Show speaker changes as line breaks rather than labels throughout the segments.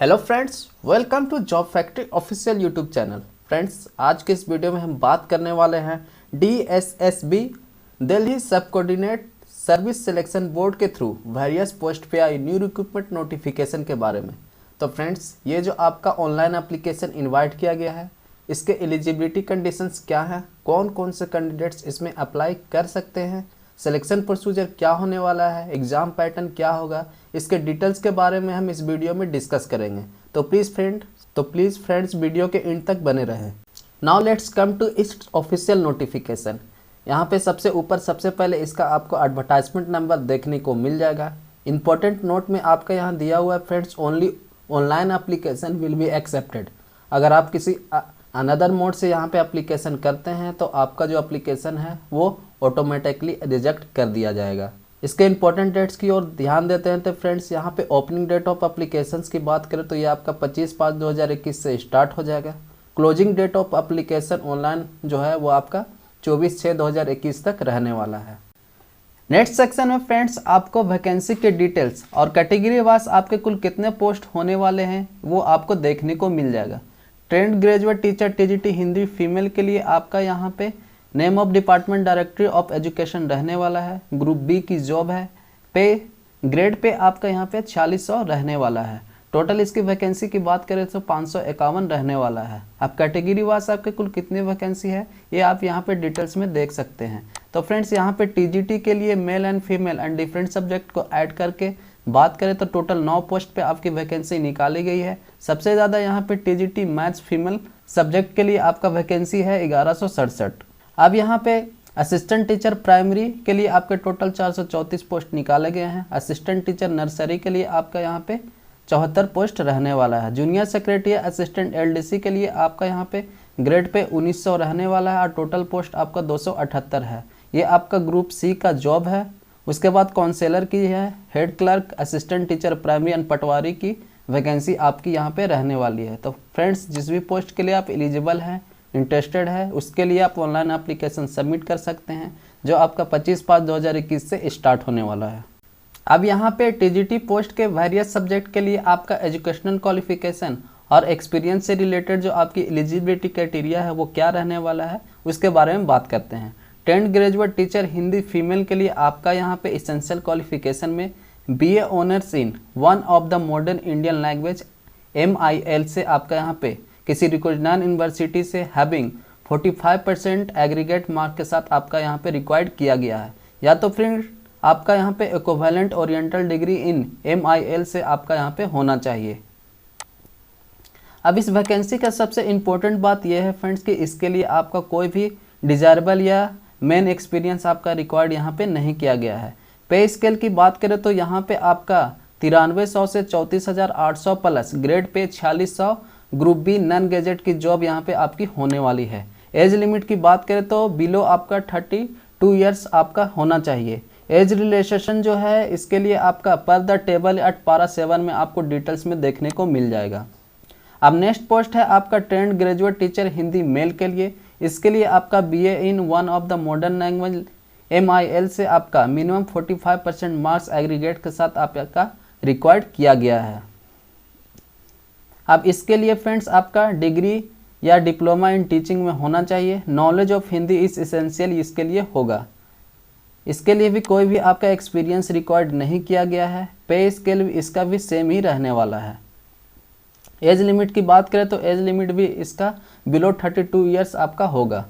Hello friends, welcome to job factory official YouTube channel. Friends, आज के इस video में हम बात करने वाले हैं DSSB दिल्ली सब कोऑर्डिनेट सर्विस सिलेक्शन बोर्ड के थ्रू वेरियस पोस्ट पे आई न्यू रिक्रूटमेंट नोटिफिकेशन के बारे में। तो फ्रेंड्स, ये जो आपका ऑनलाइन एप्लीकेशन इनवाइट किया गया है, इसके एलिजिबिलिटी कंडीशंस क्या है, कौन कौन से कैंडिडेट्स इसमें अप्लाई कर सकते हैं, सिलेक्शन प्रोसीजर क्या होने वाला है, एग्ज़ाम पैटर्न क्या होगा, इसके डिटेल्स के बारे में हम इस वीडियो में डिस्कस करेंगे। तो प्लीज़ फ्रेंड्स वीडियो के एंड तक बने रहें। नाउ लेट्स कम टू इस ऑफिशियल नोटिफिकेशन। यहाँ पे सबसे ऊपर सबसे पहले इसका आपको एडवर्टाइजमेंट नंबर देखने को मिल जाएगा। इंपॉर्टेंट नोट में आपका यहाँ दिया हुआ है friends, only online application will be accepted. अगर आप किसी अनदर मोड से यहाँ पे एप्लीकेशन करते हैं तो आपका जो एप्लीकेशन है वो ऑटोमेटिकली रिजेक्ट कर दिया जाएगा। इसके इंपॉर्टेंट डेट्स की ओर ध्यान देते हैं तो फ्रेंड्स, यहाँ पे ओपनिंग डेट ऑफ एप्लीकेशंस की बात करें तो ये आपका 25/5/2021 से स्टार्ट हो जाएगा। Closing date of application online जो है वो आपका 24/6/2021 तक रहने वाला है। नेक्स्ट सेक्शन में फ्रेंड्स आपको वैकेंसी के डिटेल्स और कैटेगरी वाइज आपके कुल कितने पोस्ट होने वाले हैं वो आपको देखने को मिल जाएगा। Trend graduate teacher TGT Hindi female के लिए आपका यहाँ पे name of department directory of education रहने वाला है। ग्रुप बी की जॉब है। पे ग्रेड पे आपका यहाँ पे 4600 रहने वाला है। टोटल इसकी वैकेंसी की बात करें तो 551 रहने वाला है। अब कैटेगरी वाइज आपके कुल कितनी वैकेंसी है ये आप यहाँ पे डिटेल्स में देख सकते हैं। तो फ्रेंड्स, यहाँ पे TGT के लिए male and female and different subject को ऐड करके बात करें तो टोटल 9 पोस्ट पे आपकी वैकेंसी निकाली गई है। सबसे ज़्यादा यहाँ पे TGT मैथ्स फीमेल सब्जेक्ट के लिए आपका वैकेंसी है 1167। अब यहाँ पे असिस्टेंट टीचर प्राइमरी के लिए आपके टोटल 434 पोस्ट निकाले गए हैं। असिस्टेंट टीचर नर्सरी के लिए आपका यहाँ पे 74 पोस्ट रहने वाला है। जूनियर सेक्रेटरी असिस्टेंट LDC के लिए आपका यहाँ पे ग्रेड पे 1900 रहने वाला है और टोटल पोस्ट आपका 278 है। ये आपका ग्रुप C का जॉब है। उसके बाद काउंसलर की है, head clerk, assistant teacher primary and patwari की वैकेंसी आपकी यहाँ पे रहने वाली है। तो फ्रेंड्स, जिस भी पोस्ट के लिए आप एलिजिबल हैं, इंटरेस्टेड है, उसके लिए आप ऑनलाइन एप्लीकेशन सबमिट कर सकते हैं जो आपका 25/5/2021 से स्टार्ट होने वाला है। अब यहाँ पे TGT पोस्ट के वेरियस सब्जेक्ट के लिए आपका एजुकेशनल क्वालिफिकेशन और एक्सपीरियंस से रिलेटेड जो आपकी एलिजिबिलिटी क्राइटेरिया है वो क्या रहने वाला है उसके बारे में बात करते हैं। 10th graduate teacher Hindi female के लिए आपका यहाँ पे एसेंशियल क्वालिफिकेशन में BA honours in one of the modern Indian language MIL से आपका यहाँ पे किसी रिकॉग्नाइज्ड यूनिवर्सिटी से हैविंग 45% एग्रीगेट मार्क के साथ आपका यहाँ पे रिक्वायर्ड किया गया है, या तो फ्रेंड आपका यहाँ पे equivalent oriental degree in MIL से आपका यहाँ पे होना चाहिए। अब इस वैकेंसी का सबसे इम्पोर्टेंट बात यह है फ्रेंड्स कि इसके लिए आपका कोई भी डिजायरेबल या मेन एक्सपीरियंस आपका रिक्वायर्ड यहाँ पे नहीं किया गया है। पे स्केल की बात करें तो यहाँ पे आपका 9300 से 34,800 plus grade pay 4600 group B non gazetted की जॉब यहाँ पे आपकी होने वाली है। एज लिमिट की बात करें तो बिलो आपका 32 ईयर्स आपका होना चाहिए। एज रिलेशन जो है इसके लिए आपका पर द टेबल एट पारा 7 में आपको डिटेल्स में देखने को मिल जाएगा। अब नेक्स्ट पोस्ट है आपका trained graduate teacher Hindi male के लिए। इसके लिए आपका BA in one of the modern language MIL से आपका मिनिमम 45% मार्क्स एग्रीगेट के साथ आपका रिक्वायर्ड किया गया है। अब इसके लिए फ्रेंड्स आपका डिग्री या डिप्लोमा इन टीचिंग में होना चाहिए। Knowledge of Hindi is essential इसके लिए होगा। इसके लिए भी कोई भी आपका एक्सपीरियंस रिकॉर्ड नहीं किया गया है। पे स्केल इसका भी सेम ही रहने वाला है। एज लिमिट की बात करें तो एज लिमिट भी इसका बिलो 32 ईयर्स आपका होगा।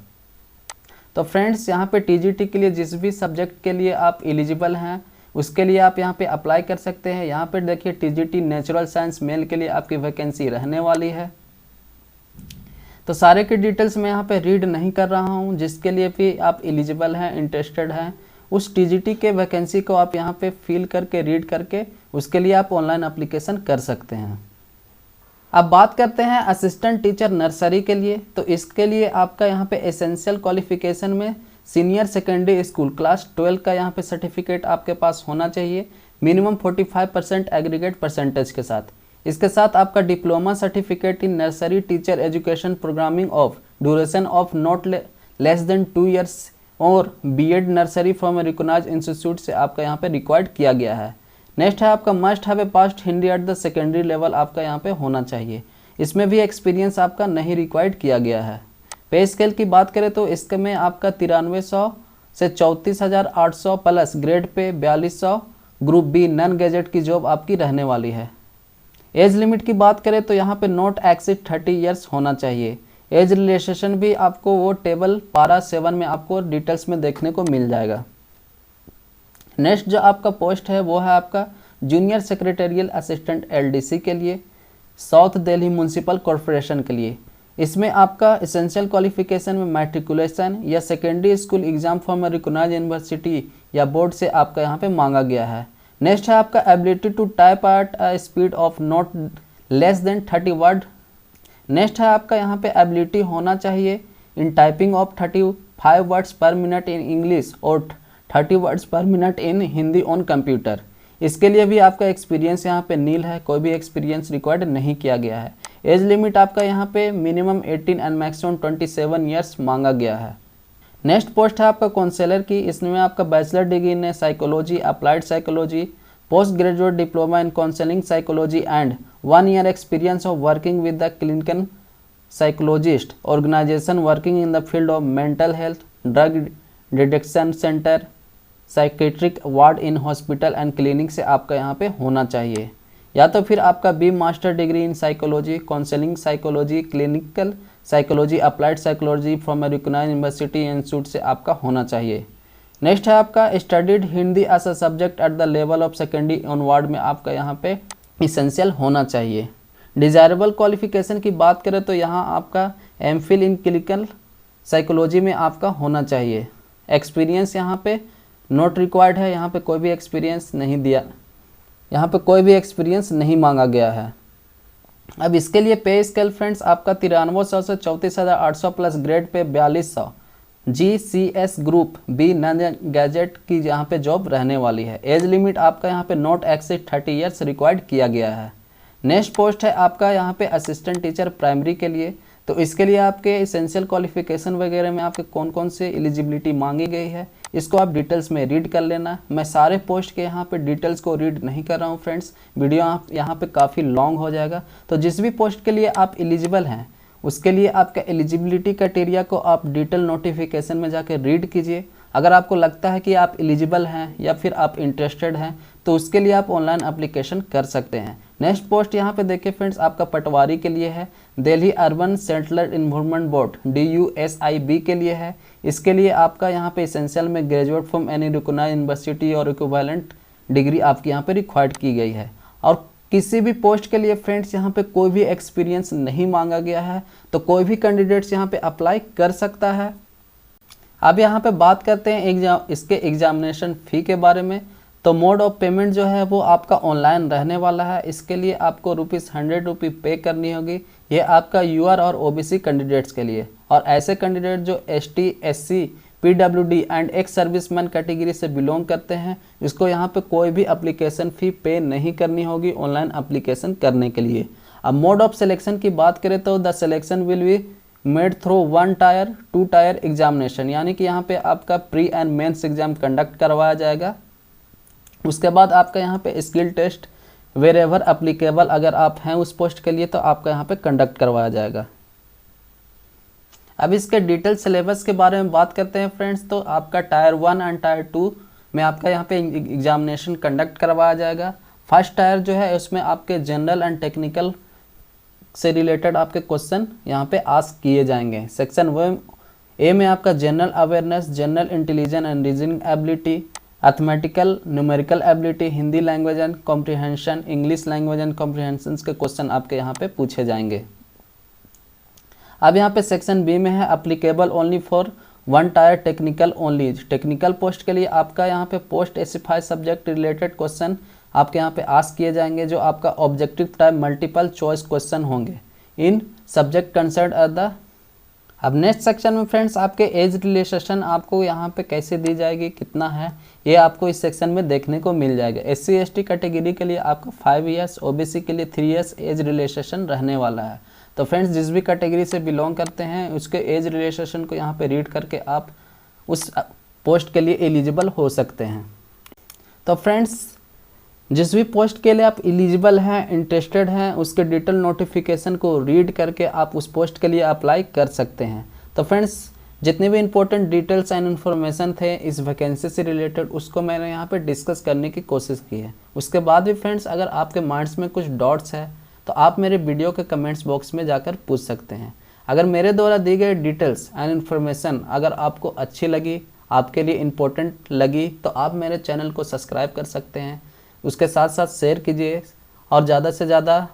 तो फ्रेंड्स, यहाँ पे TGT के लिए जिस भी सब्जेक्ट के लिए आप एलिजिबल हैं उसके लिए आप यहाँ पे अप्लाई कर सकते हैं। यहाँ पे देखिए TGT नेचुरल साइंस मेल के लिए आपकी वैकेंसी रहने वाली है। तो सारे की डिटेल्स मैं यहाँ पे रीड नहीं कर रहा हूँ। जिसके लिए भी आप एलिजिबल हैं, इंटरेस्टेड हैं, उस TGT के वैकेंसी को आप यहाँ पे फिल करके रीड करके उसके लिए आप ऑनलाइन एप्लीकेशन कर सकते हैं। अब बात करते हैं असिस्टेंट टीचर नर्सरी के लिए। तो इसके लिए आपका यहाँ पे एसेंशियल क्वालिफिकेशन में सीनियर सेकेंडरी स्कूल क्लास 12 का यहाँ पे सर्टिफिकेट आपके पास होना चाहिए, मिनिमम 45% एग्रीगेट परसेंटेज के साथ। इसके साथ आपका diploma certificate in nursery teacher education programming of duration of not less than 2 years और B.Ed nursery from a recognised institute से आपका यहाँ पे रिक्वायर्ड किया गया है। नेक्स्ट है आपका must have a past Hindi at the secondary level, आपका यहाँ पे होना चाहिए। इसमें भी एक्सपीरियंस आपका नहीं रिक्वायर्ड किया गया है। पे स्केल की बात करें तो इसके में आपका 9300 से 34,800 plus grade pay 4200, group B non gazetted की जॉब आपकी रहने वाली है। एज लिमिट की बात करें तो यहाँ पे नॉट एक्सीड 30 ईयर्स होना चाहिए। एज रिलेशेशन भी आपको वो टेबल पारा 7 में आपको डिटेल्स में देखने को मिल जाएगा। नेक्स्ट जो आपका पोस्ट है वो है आपका जूनियर सेक्रेटरियल असिस्टेंट एलडीसी के लिए, साउथ दिल्ली म्यूनसिपल कॉरपोरेशन के लिए। इसमें आपका एसेंशियल क्वालिफिकेशन में मैट्रिकुलेशन या secondary school exam from recognised university या बोर्ड से आपका यहाँ पे मांगा गया है। नेक्स्ट है आपका ability to type at a speed of not less than 30 word. Next है आपका यहाँ पे एबिलिटी होना चाहिए in typing of 35 words per minute in English और 30 words per minute in Hindi on computer. इसके लिए भी आपका एक्सपीरियंस यहाँ पे नील है, कोई भी एक्सपीरियंस रिक्वायर्ड नहीं किया गया है। एज लिमिट आपका यहाँ पे मिनिमम 18 एंड मैक्सिमम 27 ईयर्स मांगा गया है। नेक्स्ट पोस्ट है आपका काउंसलर की। इसमें आपका bachelor degree in psychology, applied psychology, post graduate diploma in counselling psychology and 1 year experience of working with the clinical psychologist organisation working in the field of mental health, drug detection centre, psychiatric ward in hospital and clinic से आपका यहाँ पे होना चाहिए। या तो फिर आपका B master degree in psychology, counselling psychology, clinical psychology, applied psychology from a recognised university institute से आपका होना चाहिए। नेक्स्ट है आपका studied Hindi as a subject at the level of secondary onward में आपका यहाँ पे इसेंशियल होना चाहिए। डिजायरेबल क्वालिफिकेशन की बात करें तो यहाँ आपका एमफिल इन क्लिनिकल साइकोलॉजी में आपका होना चाहिए। एक्सपीरियंस यहाँ पे नॉट रिक्वायर्ड है, यहाँ पे कोई भी एक्सपीरियंस नहीं दिया, यहाँ पे कोई भी एक्सपीरियंस नहीं मांगा गया है। अब इसके लिए पे स्केल फ्रेंड्स आपका 9300 से 34,800 plus grade pay 4200, GCS group B non gazetted की यहाँ पे जॉब रहने वाली है। एज लिमिट आपका यहाँ पे नॉट एक्सीड 30 ईयर्स रिक्वायर्ड किया गया है। नेक्स्ट पोस्ट है आपका यहाँ पे असिस्टेंट टीचर प्राइमरी के लिए। तो इसके लिए आपके इसेंशियल क्वालिफिकेशन वगैरह में आपके कौन कौन से एलिजिबिलिटी मांगी गई है इसको आप डिटेल्स में रीड कर लेना। मैं सारे पोस्ट के यहाँ पे डिटेल्स को रीड नहीं कर रहा हूँ फ्रेंड्स, वीडियो आप यहाँ पे काफ़ी लॉन्ग हो जाएगा। तो जिस भी पोस्ट के लिए आप एलिजिबल हैं उसके लिए आपका एलिजिबिलिटी क्राइटेरिया को आप डिटेल नोटिफिकेशन में जाकर रीड कीजिए। अगर आपको लगता है कि आप एलिजिबल हैं या फिर आप इंटरेस्टेड हैं तो उसके लिए आप ऑनलाइन एप्लीकेशन कर सकते हैं। नेक्स्ट पोस्ट यहाँ पे देखिए फ्रेंड्स आपका पटवारी के लिए है, Delhi urban settler environment board DUSIB के लिए है। इसके लिए आपका यहाँ पे एसेंशियल में graduate from any recognised university और इक्विवेलेंट डिग्री आपकी यहाँ पे रिक्वायर्ड की गई है। और किसी भी पोस्ट के लिए फ्रेंड्स यहाँ पे कोई भी एक्सपीरियंस नहीं मांगा गया है, तो कोई भी कैंडिडेट्स यहाँ पे अप्लाई कर सकता है। अब यहाँ पे बात करते हैं इसके एग्जामिनेशन फ़ी के बारे में। तो मोड ऑफ पेमेंट जो है वो आपका ऑनलाइन रहने वाला है। इसके लिए आपको ₹100 पे करनी होगी। ये आपका UR और OBC कैंडिडेट्स के लिए, और ऐसे कैंडिडेट जो ST, SC, PWD and ex serviceman category से बिलोंग करते हैं इसको यहाँ पे कोई भी एप्लीकेशन फ़ी पे नहीं करनी होगी ऑनलाइन एप्लीकेशन करने के लिए। अब मोड ऑफ सिलेक्शन की बात करें तो the selection will be made through 1 tier 2 tier examination, यानी कि यहाँ पे आपका pre and mains exam conduct करवाया जाएगा। उसके बाद आपका यहाँ पे skill test wherever applicable अगर आप हैं उस पोस्ट के लिए तो आपका यहाँ पे कंडक्ट करवाया जाएगा। अब इसके डिटेल सिलेबस के बारे में बात करते हैं फ्रेंड्स। तो आपका टायर 1 एंड टायर 2 में आपका यहाँ पे एग्जामिनेशन कंडक्ट करवाया जाएगा। फर्स्ट टायर जो है उसमें आपके जनरल एंड टेक्निकल से रिलेटेड आपके क्वेश्चन यहाँ पे आस्क किए जाएंगे। सेक्शन ए में आपका general awareness, general intelligence and reasoning ability, arithmetical numerical ability, Hindi language and comprehension, English language and comprehension के क्वेश्चन आपके यहाँ पे पूछे जाएंगे। अब यहाँ पे सेक्शन बी में है applicable only for 1 tyre technical only. Technical post के लिए आपका यहाँ पे post specified subject related question आपके यहाँ पे आस्क किए जाएंगे जो आपका objective type multiple choice question होंगे इन सब्जेक्ट कंसर्न आर द। अब नेक्स्ट सेक्शन में फ्रेंड्स आपके एज रिलेशन आपको यहाँ पे कैसे दी जाएगी, कितना है, ये आपको इस सेक्शन में देखने को मिल जाएगा। SC ST कैटेगरी के लिए आपका 5 ईयर्स, OBC के लिए 3 ईयर्स एज रिलेशन रहने वाला है। तो फ्रेंड्स जिस भी कैटेगरी से बिलोंग करते हैं उसके एज रिलेशन को यहाँ पे रीड करके आप उस पोस्ट के लिए एलिजिबल हो सकते हैं। तो फ्रेंड्स जिस भी पोस्ट के लिए आप एलिजिबल हैं, इंटरेस्टेड हैं, उसके डिटेल नोटिफिकेशन को रीड करके आप उस पोस्ट के लिए अप्लाई कर सकते हैं। तो फ्रेंड्स, जितने भी इंपॉर्टेंट डिटेल्स एंड इन्फॉर्मेशन थे इस वैकेंसी से रिलेटेड, उसको मैंने यहाँ पे डिस्कस करने की कोशिश की है। उसके बाद भी फ्रेंड्स, अगर आपके माइंड्स में कुछ डाउट्स है तो आप मेरे वीडियो के कमेंट्स बॉक्स में जाकर पूछ सकते हैं। अगर मेरे द्वारा दी गई डिटेल्स एंड इन्फॉर्मेशन अगर आपको अच्छी लगी, आपके लिए इम्पोर्टेंट लगी, तो आप मेरे चैनल को सब्सक्राइब कर सकते हैं। उसके साथ साथ शेयर कीजिए और ज़्यादा से ज़्यादा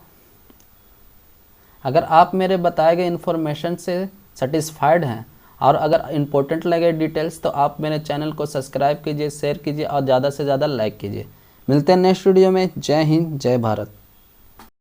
अगर आप मेरे बताए गए इन्फॉर्मेशन से सेटिस्फाइड हैं और अगर इम्पोर्टेंट लगे डिटेल्स, तो आप मेरे चैनल को सब्सक्राइब कीजिए, शेयर कीजिए और ज़्यादा से ज़्यादा लाइक कीजिए। मिलते हैं नेक्स्ट वीडियो में। जय हिंद, जय भारत।